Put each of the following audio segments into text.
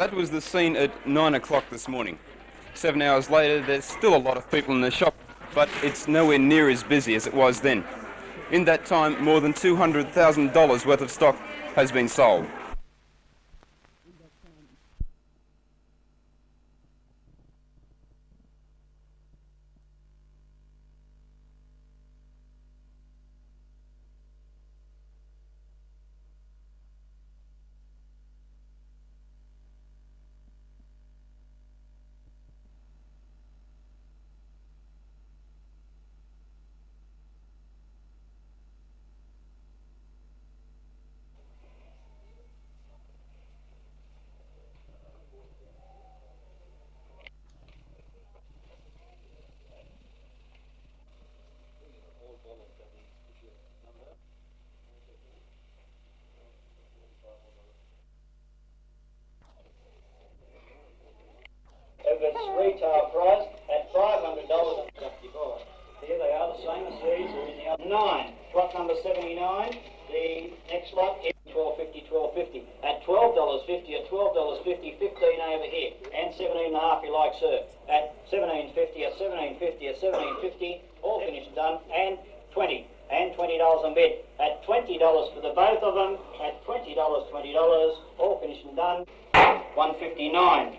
That was the scene at 9 o'clock this morning. 7 hours later, there's still a lot of people in the shop, but it's nowhere near as busy as it was then. In that time, more than $200,000 worth of stock has been sold. Retail price at $500.54. Here they are, the same as these are in the other 9. Lot number 79, the next lot is $12.50. At $12.50, at $12.50, 15 over here, and 17.5 if you like, sir. At $17.50, at $17.50, at $17.50, all finished and done, and 20. And $20 on bid. At $20 for the both of them, at $20, all finished and done, $159.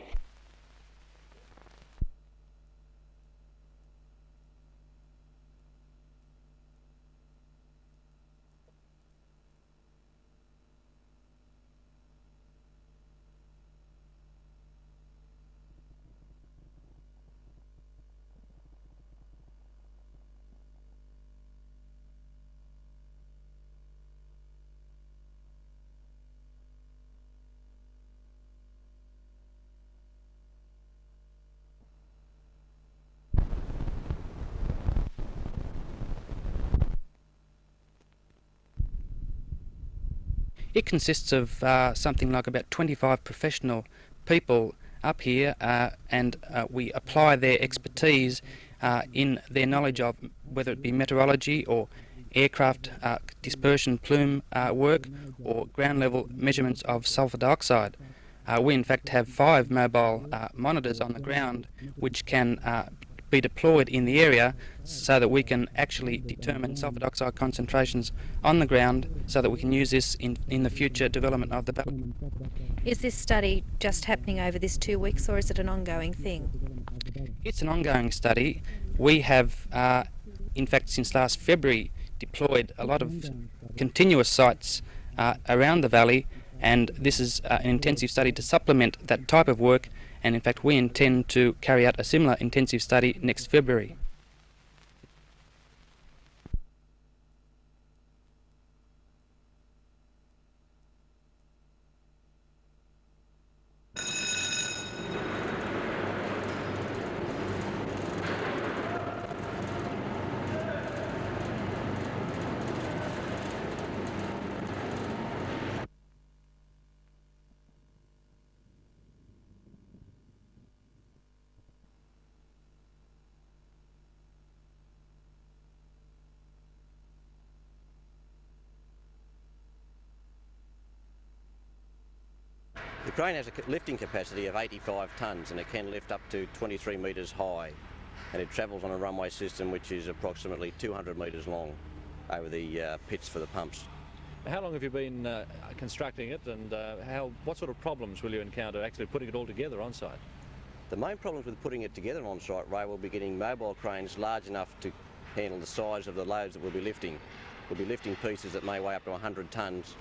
It consists of something like about 25 professional people up here, and we apply their expertise in their knowledge of whether it be meteorology or aircraft dispersion plume work or ground level measurements of sulfur dioxide. We in fact have 5 mobile monitors on the ground which can be deployed in the area so that we can actually determine sulfur dioxide concentrations on the ground so that we can use this in the future development of the valley. Is this study just happening over this 2 weeks, or is it an ongoing thing? It's an ongoing study. We have, in fact, since last February, deployed a lot of continuous sites around the valley, and this is an intensive study to supplement that type of work, and in fact we intend to carry out a similar intensive study next February. The crane has a lifting capacity of 85 tonnes and it can lift up to 23 metres high, and it travels on a runway system which is approximately 200 metres long over the pits for the pumps. How long have you been constructing it, and what sort of problems will you encounter actually putting it all together on site? The main problems with putting it together on site, Ray, will be getting mobile cranes large enough to handle the size of the loads that we'll be lifting. We'll be lifting pieces that may weigh up to 100 tonnes,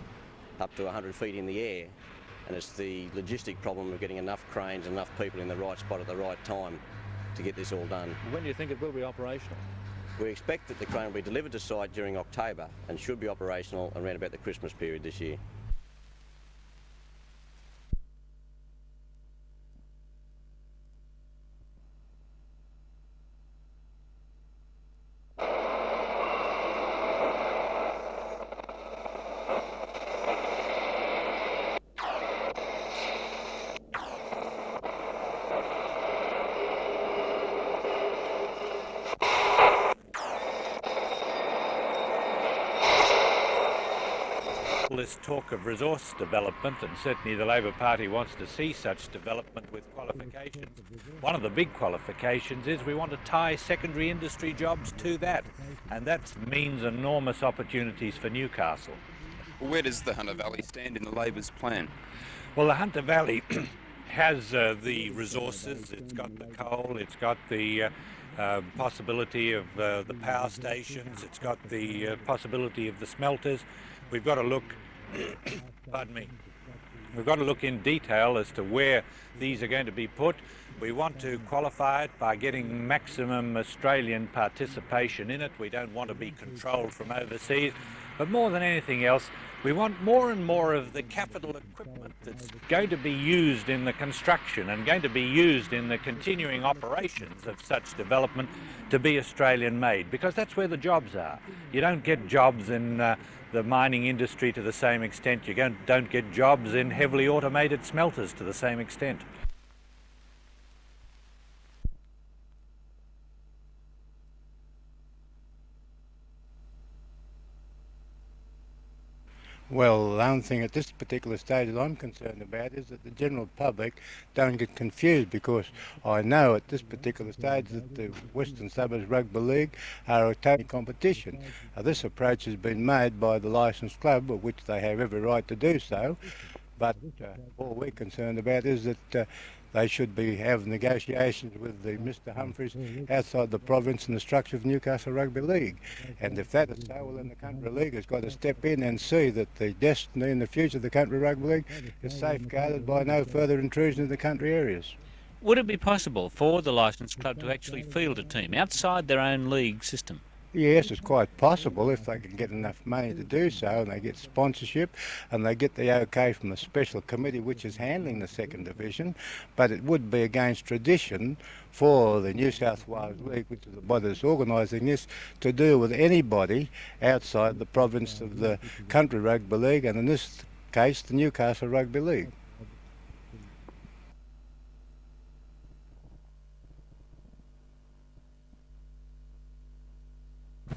up to 100 feet in the air. And it's the logistic problem of getting enough cranes, enough people in the right spot at the right time to get this all done. When do you think it will be operational? We expect that the crane will be delivered to site during October and should be operational around about the Christmas period this year. all this talk of resource development, and certainly the Labor Party wants to see such development with qualifications. One of the big qualifications is we want to tie secondary industry jobs to that, and that means enormous opportunities for Newcastle. Where does the Hunter Valley stand in the Labor's plan? Well, the Hunter Valley has the resources. It's got the coal, it's got the possibility of the power stations, it's got the possibility of the smelters. We've got to look, pardon me, we've got to look in detail as to where these are going to be put. We want to qualify it by getting maximum Australian participation in it. We don't want to be controlled from overseas. But more than anything else, we want more and more of the capital equipment that's going to be used in the construction and going to be used in the continuing operations of such development to be Australian made, because that's where the jobs are. You don't get jobs in the mining industry to the same extent. You don't get jobs in heavily automated smelters to the same extent. Well, the only thing at this particular stage that I'm concerned about is that the general public don't get confused, because I know at this particular stage that the Western Suburbs Rugby League are a total competition. This approach has been made by the licensed club, of which they have every right to do so, but all we're concerned about is that they should have negotiations with Mr Humphreys outside the province and the structure of Newcastle Rugby League. And if that is so, well, then the Country League has got to step in and see that the destiny and the future of the Country Rugby League is safeguarded by no further intrusion in the country areas. Would it be possible for the licensed club to actually field a team outside their own league system? Yes, it's quite possible if they can get enough money to do so, and they get sponsorship and they get the okay from the special committee which is handling the second division. But it would be against tradition for the New South Wales League, which is the body that's organising this, to deal with anybody outside the province of the Country Rugby League, and in this case the Newcastle Rugby League.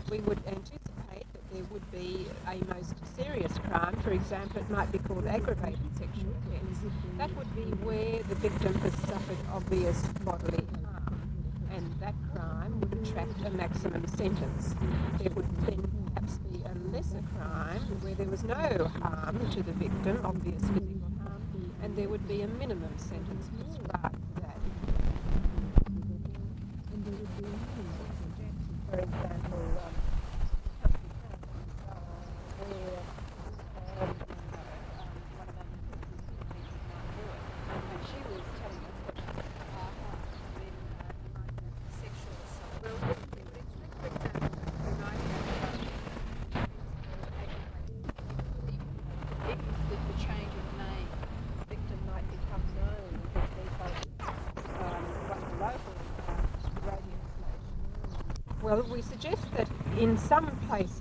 We would anticipate that there would be a most serious crime. For example, it might be called aggravated sexual offence. That would be where the victim has suffered obvious bodily harm, and that crime would attract a maximum sentence. There would then perhaps be a lesser crime where there was no harm to the victim, obvious physical harm, and there would be a minimum sentence prescribed for that. For example, well, we suggest that in some places,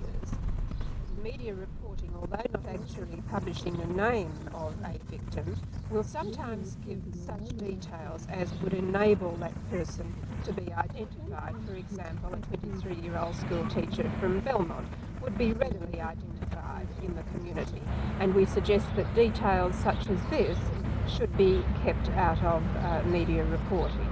media reporting, although not actually publishing the name of a victim, will sometimes give such details as would enable that person to be identified. For example, a 23-year-old school teacher from Belmont would be readily identified in the community, and we suggest that details such as this should be kept out of media reporting.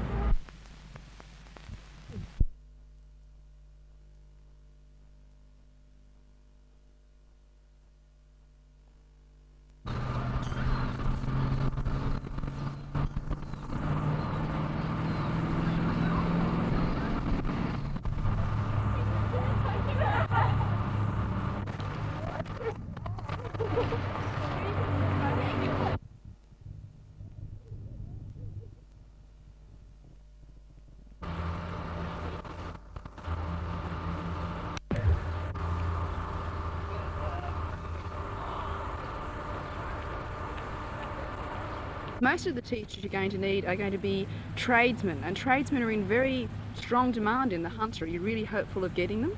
Most of the teachers you're going to need are going to be tradesmen, and tradesmen are in very strong demand in the Hunter. Are you really hopeful of getting them?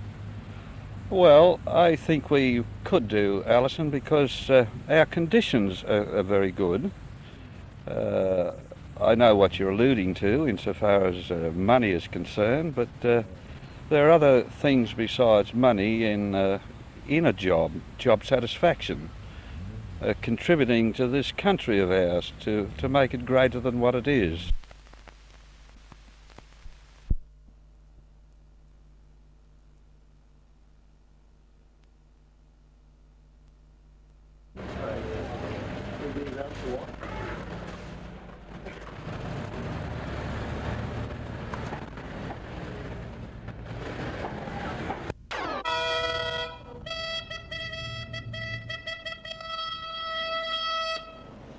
Well, I think we could do, Alison, because our conditions are very good. I know what you're alluding to insofar as money is concerned, but there are other things besides money in a job satisfaction. contributing to this country of ours to make it greater than what it is.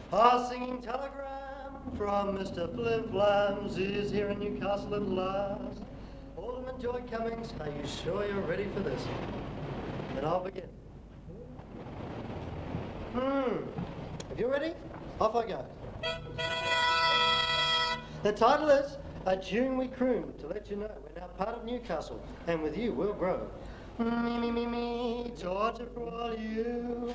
A singing telegram from Mr. Flimflams is here in Newcastle at last. Alderman Joy Cummings, are you sure you're ready for this? Then I'll begin. If you're ready, off I go. The title is A Tune We Croon, to let you know we're now part of Newcastle, and with you we'll grow. Me, torture for all you.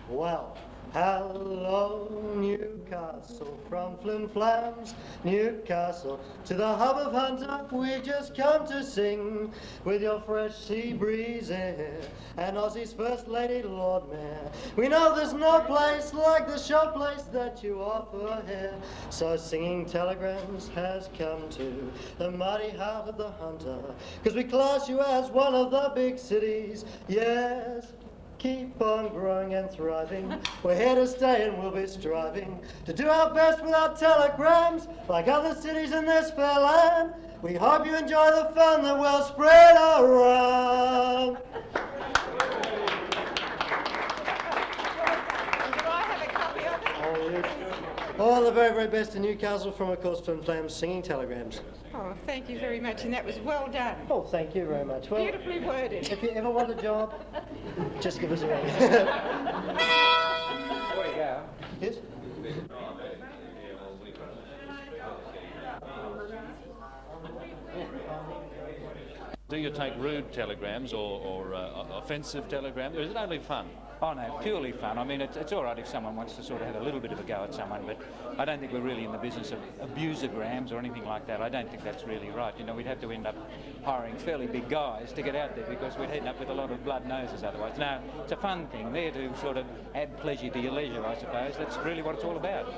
Well, hello, Newcastle, from Flimflams, Newcastle, to the hub of Hunter, we've just come to sing, with your fresh sea breeze air, and Aussie's First Lady Lord Mayor. We know there's no place like the show place that you offer here, so singing telegrams has come to the mighty heart of the Hunter, because we class you as one of the big cities, yes. Keep on growing and thriving. We're here to stay and we'll be striving to do our best with our telegrams, like other cities in this fair land. We hope you enjoy the fun that we'll spread around. Do I have a copy of it? All the very, very best to Newcastle from, of course, Flimflams singing telegrams. Oh, thank you very much, and that was well done. Oh, thank you very much. Well, Beautifully worded. if you ever want a job, just give us a ring. Before you go. Yes? Do you take rude telegrams or offensive telegrams, or is it only fun? Oh no, purely fun. I mean, it's all right if someone wants to sort of have a little bit of a go at someone, but I don't think we're really in the business of abusergrams or anything like that. I don't think that's really right. You know, we'd have to end up hiring fairly big guys to get out there because we'd end up with a lot of blood noses otherwise. No, it's a fun thing there to sort of add pleasure to your leisure, I suppose. That's really what it's all about.